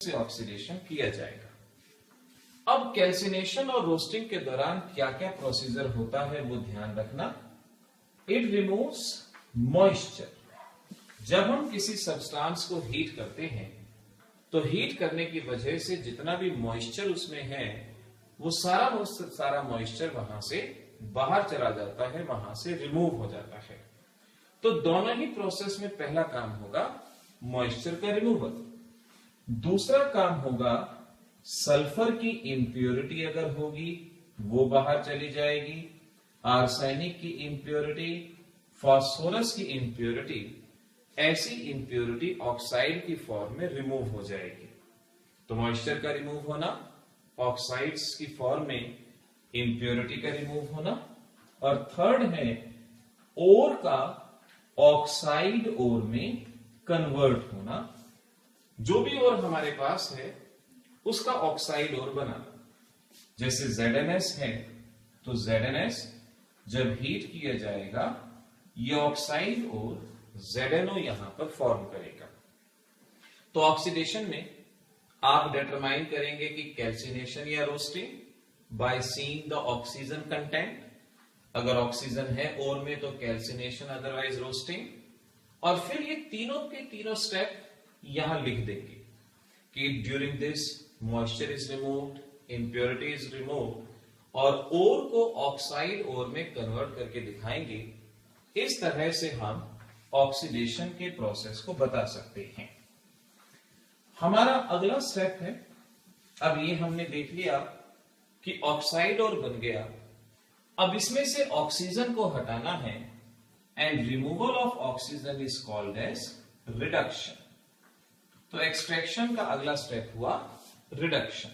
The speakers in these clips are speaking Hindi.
से ऑक्सीडेशन किया जाएगा। अब कैल्सिनेशन और रोस्टिंग के दौरान क्या क्या प्रोसीजर होता है वो ध्यान रखना। It removes moisture. जब हम किसी सब्सटेंस को हीट करते हैं तो हीट करने की वजह से जितना भी मॉइस्चर उसमें है वो सारा मॉइस्चर वहां से बाहर चला जाता है, वहां से रिमूव हो जाता है। तो दोनों ही प्रोसेस में पहला काम होगा मॉइस्चर का रिमूवल, दूसरा काम होगा सल्फर की इंप्योरिटी अगर होगी वो बाहर चली जाएगी, आर्सेनिक की इंप्योरिटी, फास्फोरस की इंप्योरिटी, ऐसी इंप्योरिटी ऑक्साइड की फॉर्म में रिमूव हो जाएगी। तो मॉइस्चर का रिमूव होना, ऑक्साइड्स की फॉर्म में इंप्योरिटी का रिमूव होना, और थर्ड है ओर का ऑक्साइड ओर में कन्वर्ट होना। जो भी ओर हमारे पास है उसका ऑक्साइड ओर बनाना। जैसे ZnS है तो ZnS जब हीट किया जाएगा ये ऑक्साइड ओर ZnO यहां पर फॉर्म करेगा। तो ऑक्सीडेशन में आप डिटरमाइन करेंगे कि कैल्सिनेशन या roasting by seeing the oxygen content. अगर ऑक्सीजन है ओर में तो कैल्सिनेशन, अदरवाइज रोस्टिंग। और फिर ये तीनों के तीनों स्टेप यहां लिख देंगे कि during this moisture is removed, impurity is removed, और ओर को ऑक्साइड ओर में कन्वर्ट करके दिखाएंगे। इस तरह से हम ऑक्सीडेशन के प्रोसेस को बता सकते हैं। हमारा अगला स्टेप है, अब ये हमने देख लिया कि ऑक्साइड ओर बन गया, अब इसमें से ऑक्सीजन को हटाना है and removal of oxygen is called as reduction. तो एक्सट्रैक्शन का अगला स्टेप हुआ reduction.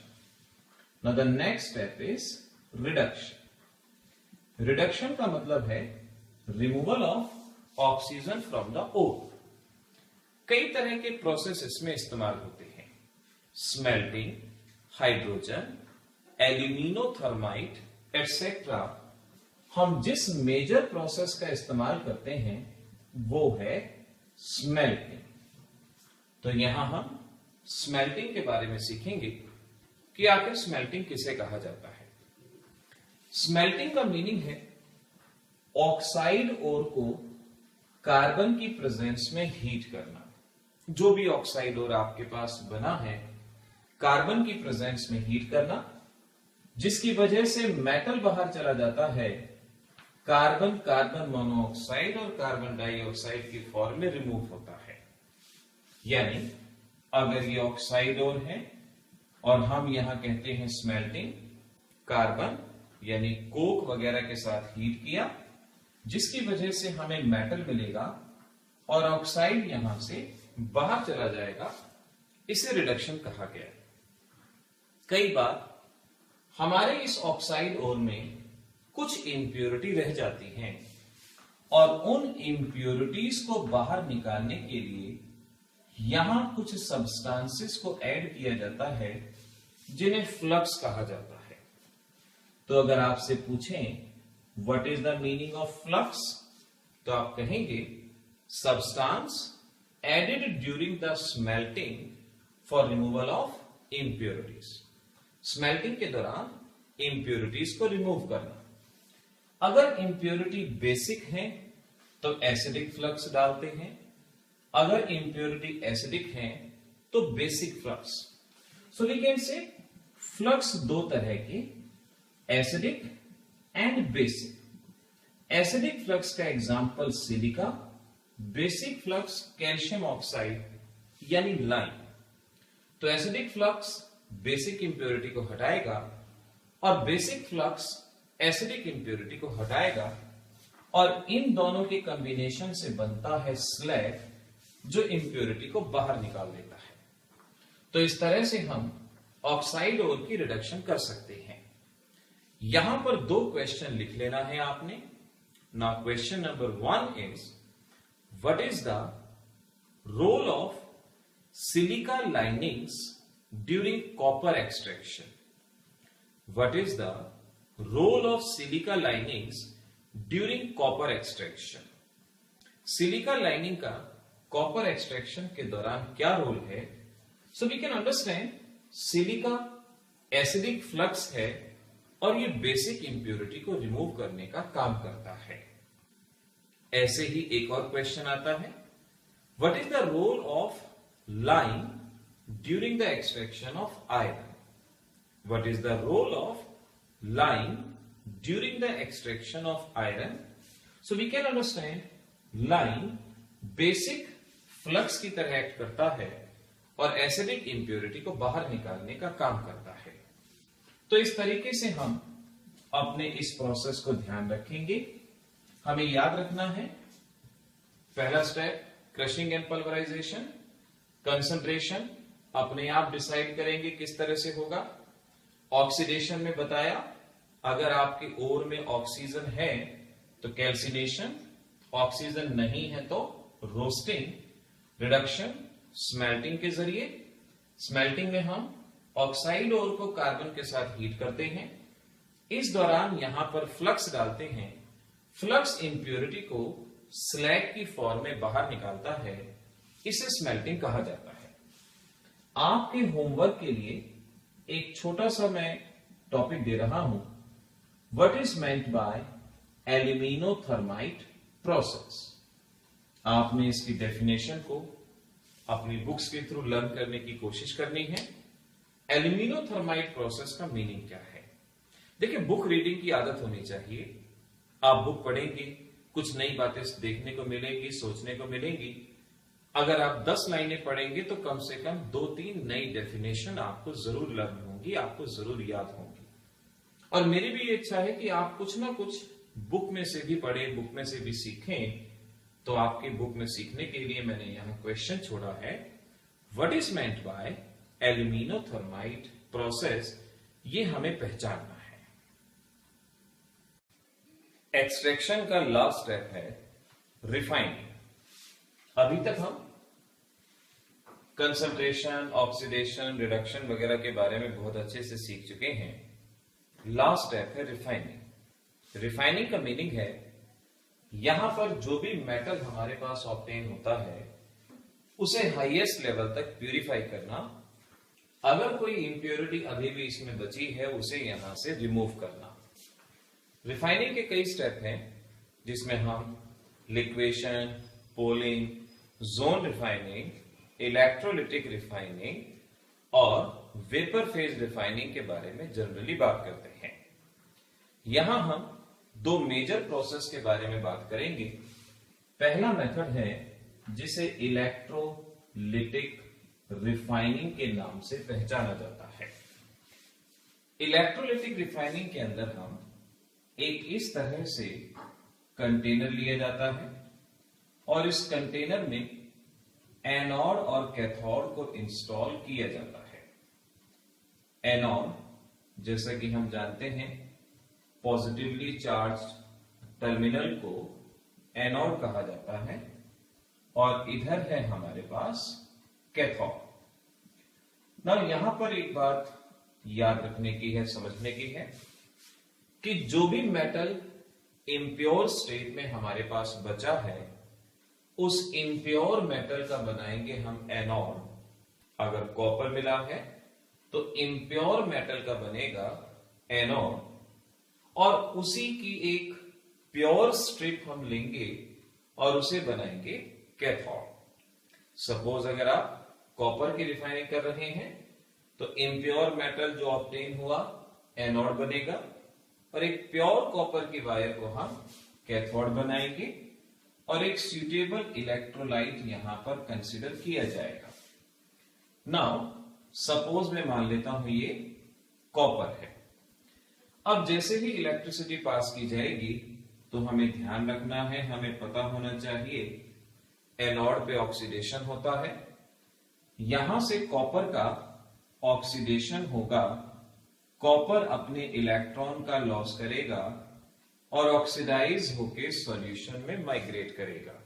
Now the next step is reduction. Reduction का मतलब है removal of oxygen from the ore. कई तरह के प्रोसेस इसमें इस्तेमाल होते हैं, स्मेल्टिंग, हाइड्रोजन, एल्यूमिनोथर्माइट एटसेट्रा। हम जिस मेजर प्रोसेस का इस्तेमाल करते हैं वो है स्मेल्टिंग। तो यहां हम स्मेल्टिंग के बारे में सीखेंगे कि आखिर स्मेल्टिंग किसे कहा जाता है। स्मेल्टिंग का मीनिंग है ऑक्साइड ओर को कार्बन की प्रेजेंस में हीट करना। जो भी ऑक्साइड ओर आपके पास बना है कार्बन की प्रेजेंस में हीट करना, जिसकी वजह से मेटल बाहर चला जाता है, कार्बन कार्बन मोनोऑक्साइड और कार्बन डाइऑक्साइड की फॉर्म में रिमूव होता है। यानी अगर ये ऑक्साइड ओर है और हम यहां कहते हैं स्मेल्टिंग, कार्बन यानी कोक वगैरह के साथ हीट किया, जिसकी वजह से हमें मेटल मिलेगा और ऑक्साइड यहां से बाहर चला जाएगा, इसे रिडक्शन कहा गया। कई बार हमारे इस ऑक्साइड ओर में कुछ इंप्योरिटी रह जाती हैं और उन इंप्योरिटीज को बाहर निकालने के लिए यहां कुछ सब्सटेंसेस को ऐड किया जाता है जिन्हें फ्लक्स कहा जाता है। तो अगर आपसे पूछें what is the meaning of flux, तो आप कहेंगे substance added during the smelting for removal of impurities. Smelting के दौरान इंप्योरिटीज को रिमूव करना। अगर इंप्योरिटी बेसिक है तो एसिडिक फ्लक्स डालते हैं, अगर इंप्योरिटी एसिडिक है तो basic flux. So we can say flux दो तरह के, acidic and basic. Acidic flux का example silica, basic flux calcium oxide यानी लाइम। तो एसिडिक फ्लक्स बेसिक इंप्योरिटी को हटाएगा और बेसिक फ्लक्स एसिडिक इंप्योरिटी को हटाएगा, और इन दोनों के कॉम्बिनेशन से बनता है स्लैग जो इंप्योरिटी को बाहर निकाल देता है। तो इस तरह से हम ऑक्साइड ओर की रिडक्शन कर सकते हैं। यहां पर दो क्वेश्चन लिख लेना है आपने। Now question number 1 is what is the role of silica linings during copper extraction. What is the role of silica linings during copper extraction. Silica lining का कॉपर एक्सट्रैक्शन के दौरान क्या रोल है, so we can understand silica acidic flux है और ये बेसिक इंप्योरिटी को रिमूव करने का काम करता है। ऐसे ही एक और क्वेश्चन आता है, what is the role of lime during the extraction of iron? What is the role of lime during the extraction of iron? So we can understand lime basic flux की तरह एक्ट करता है और एसिडिक इंप्योरिटी को बाहर निकालने का काम करता है। तो इस तरीके से हम अपने इस प्रोसेस को ध्यान रखेंगे। हमें याद रखना है, पहला step crushing and pulverisation, concentration अपने आप डिसाइड करेंगे किस तरह से होगा। ऑक्सीडेशन में बताया, अगर आपके ओर में ऑक्सीजन है तो कैल्सिनेशन, ऑक्सीजन नहीं है तो रोस्टिंग, रिडक्शन स्मेल्टिंग के जरिए। स्मेल्टिंग में हम ऑक्साइड ओर को कार्बन के साथ हीट करते हैं। इस दौरान यहां पर फ्लक्स डालते हैं। फ्लक्स इंप्योरिटी को स्लैग की फॉर्म में बाहर निकालता है, इसे स्मेल्टिंग कहा जाता है। आपके होमवर्क के लिए एक छोटा सा मैं टॉपिक दे रहा हूं, what is meant by aluminothermite process. आपने इसकी डेफिनेशन को अपनी बुक्स के थ्रू लर्न करने की कोशिश करनी है। एल्यूमिनोथर्माइट प्रोसेस का मीनिंग क्या है? देखिए, बुक रीडिंग की आदत होनी चाहिए। आप बुक पढ़ेंगे, कुछ नई बातें देखने को मिलेंगी, सोचने को मिलेंगी। अगर आप 10 लाइनें पढ़ेंगे तो कम से कम 2-3 नई डेफिनेशन आपको जरूर लर्न होंगी, आपको जरूर याद होंगी। और मेरी भी इच्छा है कि आप कुछ ना कुछ बुक में से भी पढ़ें, बुक में से भी सीखें। तो आपके बुक में सीखने के लिए मैंने यहां क्वेश्चन छोड़ा है, what is meant by aluminothermite process, ये हमें पहचानना है। एक्सट्रैक्शन का लास्ट स्टेप है रिफाइनिंग। अभी तक हम कंसंट्रेशन, ऑक्सीडेशन, रिडक्शन वगैरह के बारे में बहुत अच्छे से सीख चुके हैं। लास्ट स्टेप है रिफाइनिंग। रिफाइनिंग का मीनिंग है, यहां पर जो भी मेटल हमारे पास ऑब्टेन होता है उसे हाईएस्ट लेवल तक प्यूरिफाई करना। अगर कोई इंप्योरिटी अभी भी इसमें बची है उसे यहां से रिमूव करना। रिफाइनिंग के कई स्टेप हैं, जिसमें हम liquation, polling, zone refining, electrolytic refining और वेपर फेज रिफाइनिंग के बारे में जनरली बात करते हैं। यहां हम 2 मेजर प्रोसेस के बारे में बात करेंगे। पहला मेथड है जिसे इलेक्ट्रोलिटिक रिफाइनिंग के नाम से पहचाना जाता है। इलेक्ट्रोलिटिक रिफाइनिंग के अंदर हम एक इस तरह से कंटेनर लिया जाता है और इस कंटेनर में एनोड और कैथोड को इंस्टॉल किया जाता है। एनोड, जैसा कि हम जानते हैं, पॉजिटिवली चार्ज्ड टर्मिनल को एनोड कहा जाता है और इधर है हमारे पास कैथोड। ना यहां पर एक बात याद रखने की है, समझने की है कि जो भी मेटल इम्प्योर स्टेट में हमारे पास बचा है उस इम्प्योर मेटल का बनाएंगे हम एनोड। अगर कॉपर मिला है तो इम्प्योर मेटल का बनेगा एनोड और उसी की एक प्योर स्ट्रिप हम लेंगे और उसे बनाएंगे कैथोड। सपोज अगर आप कॉपर की रिफाइनिंग कर रहे हैं तो इम्प्योर मेटल जो ऑब्टेन हुआ एनोड बनेगा और एक प्योर कॉपर की वायर को हम कैथोड बनाएंगे और एक सूटेबल इलेक्ट्रोलाइट यहां पर कंसीडर किया जाएगा। नाउ सपोज मैं मान लेता हूं ये कॉपर है। अब जैसे ही इलेक्ट्रिसिटी पास की जाएगी तो हमें ध्यान रखना है, हमें पता होना चाहिए एनोड पे ऑक्सीडेशन होता है। यहां से कॉपर का ऑक्सीडेशन होगा, कॉपर अपने इलेक्ट्रॉन का लॉस करेगा और ऑक्सीडाइज होके सॉल्यूशन में माइग्रेट करेगा।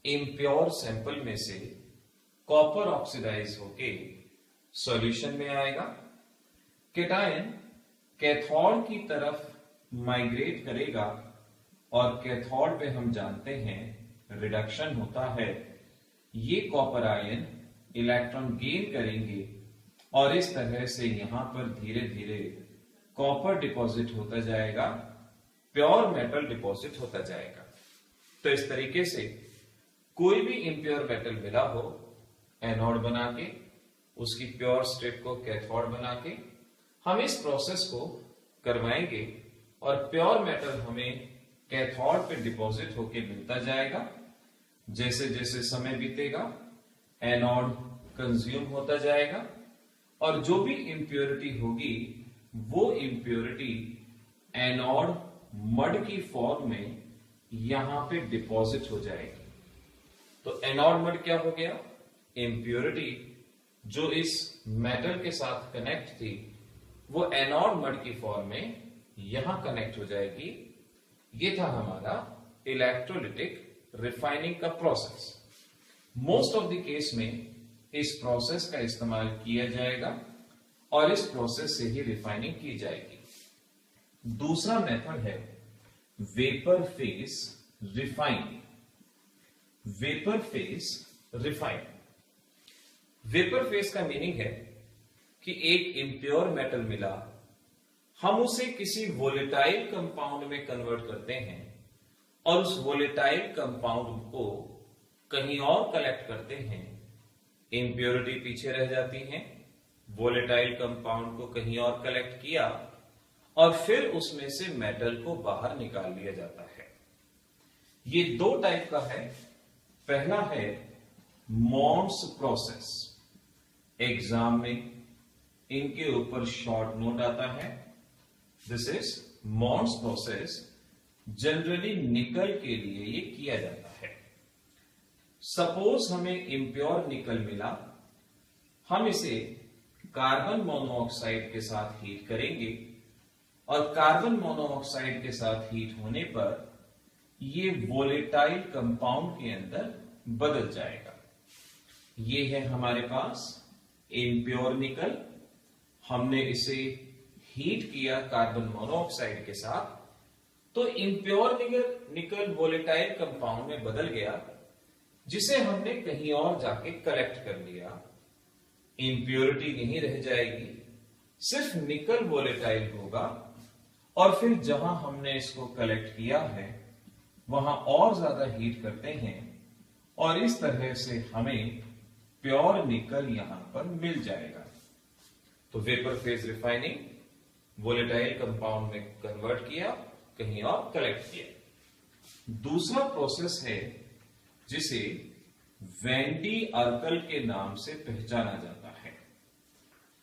इम्प्योर सैंपल में से कॉपर ऑक्सीडाइज होके सॉल्यूशन में आएगा। कैटायन कैथोड की तरफ माइग्रेट करेगा और कैथोड पे हम जानते हैं रिडक्शन होता है। ये कॉपर आयन इलेक्ट्रॉन गेन करेंगे और इस तरह से यहां पर धीरे धीरे कॉपर डिपॉजिट होता जाएगा, प्योर मेटल डिपॉजिट होता जाएगा। तो इस तरीके से कोई भी इम्प्योर मेटल मिला हो, एनोड बना के उसकी प्योर स्टेट को कैथोड बना के हम इस प्रोसेस को करवाएंगे और प्योर मेटल हमें कैथोड पे डिपॉजिट होके मिलता जाएगा। जैसे जैसे समय बीतेगा एनोड कंज्यूम होता जाएगा और जो भी इंप्योरिटी होगी वो इंप्योरिटी एनोड मड की फॉर्म में यहां पे डिपॉजिट हो जाएगी। तो एनोड मड क्या हो गया? इंप्योरिटी जो इस मेटल के साथ कनेक्ट थी वो एनोड मड की फॉर्म में यहां कनेक्ट हो जाएगी। ये था हमारा इलेक्ट्रोलिटिक रिफाइनिंग का process. Most of the case में इस प्रोसेस का इस्तेमाल किया जाएगा और इस प्रोसेस से ही रिफाइनिंग की जाएगी। दूसरा मेथड है vapour phase refining. Vapour phase refining, vapour phase का मीनिंग है कि एक इम्प्योर मेटल मिला, हम उसे किसी वोलेटाइल कंपाउंड में कन्वर्ट करते हैं और उस वोलेटाइल कंपाउंड को कहीं और कलेक्ट करते हैं। इंप्योरिटी पीछे रह जाती है, वोलेटाइल कंपाउंड को कहीं और कलेक्ट किया और फिर उसमें से मेटल को बाहर निकाल लिया जाता है। ये दो टाइप का है। पहला है मॉन्स प्रोसेस। एग्जाम में इनके ऊपर शॉर्ट नोट आता है। This is Mond's process. Generally nickel के लिए ये किया जाता है। सपोज हमें इम्प्योर निकल मिला, हम इसे कार्बन मोनोऑक्साइड के साथ हीट करेंगे और कार्बन मोनोऑक्साइड के साथ हीट होने पर ये वोलेटाइल कंपाउंड के अंदर बदल जाएगा। ये है हमारे पास इम्प्योर निकल। हमने इसे हीट किया कार्बन मोनोऑक्साइड के साथ, तो इम्प्योर निकल वोलेटाइल कंपाउंड में बदल गया, जिसे हमने कहीं और जाके कलेक्ट कर लिया। इम्प्योरिटी नहीं रह जाएगी, सिर्फ निकल वोलेटाइल होगा और फिर जहां हमने इसको कलेक्ट किया है वहां और ज्यादा हीट करते हैं और इस तरह से हमें प्योर निकल यहां पर मिल जाएगा। तो vapour phase refining, volatile compound में कन्वर्ट किया, कहीं और कलेक्ट किया। दूसरा प्रोसेस है जिसे वैन डी अर्कल के नाम से पहचाना जाता है।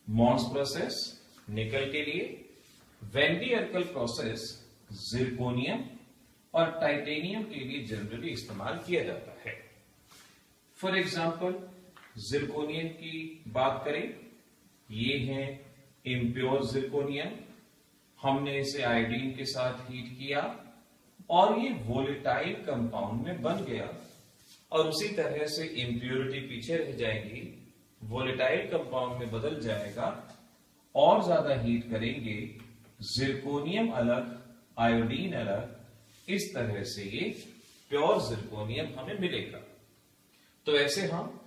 मॉन्स प्रोसेस निकल के लिए, van de Arkel process zirconium और टाइटेनियम के लिए जनरली इस्तेमाल किया जाता है। फॉर एग्जाम्पल जिरकोनियम की बात करें, ये है इम्प्योर जिरकोनियम। हमने इसे आयोडीन के साथ हीट किया और ये वोलेटाइल कंपाउंड में बन गया और उसी तरह से इंप्योरिटी पीछे रह जाएगी, वोलेटाइल कंपाउंड में बदल जाएगा और ज्यादा हीट करेंगे, जिरकोनियम अलग, आयोडीन अलग, इस तरह से ये प्योर जिरकोनियम हमें मिलेगा। तो ऐसे हम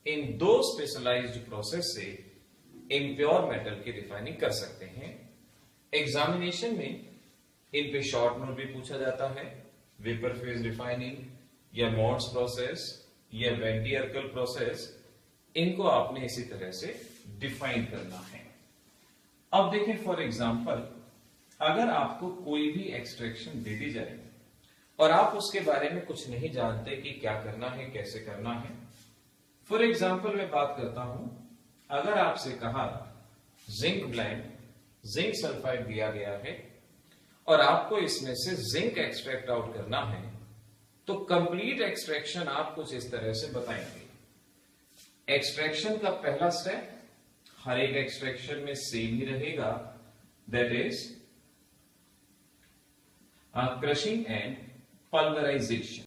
इन दो स्पेशलाइज्ड प्रोसेस से इम्प्योर मेटल की रिफाइनिंग कर सकते हैं। एग्जामिनेशन में इन पे शॉर्ट नोट भी पूछा जाता है। वेपर फेज रिफाइनिंग या मॉन्स प्रोसेस या वैन डी अर्कल प्रोसेस, इनको आपने इसी तरह से डिफाइन करना है। अब देखें फॉर एग्जांपल, अगर आपको कोई भी एक्सट्रैक्शन दे दी जाए और आप उसके बारे में कुछ नहीं जानते कि क्या करना है, कैसे करना है। फॉर एग्जांपल मैं बात करता हूं, अगर आपसे कहा जिंक ब्लेंड, जिंक सल्फाइड दिया गया है और आपको इसमें से जिंक एक्सट्रैक्ट आउट करना है, तो कंप्लीट एक्सट्रैक्शन आप कुछ इस तरह से बताएंगे। एक्सट्रैक्शन का पहला स्टेप हर एक एक्सट्रैक्शन में सेम ही रहेगा, that is crushing and pulverisation.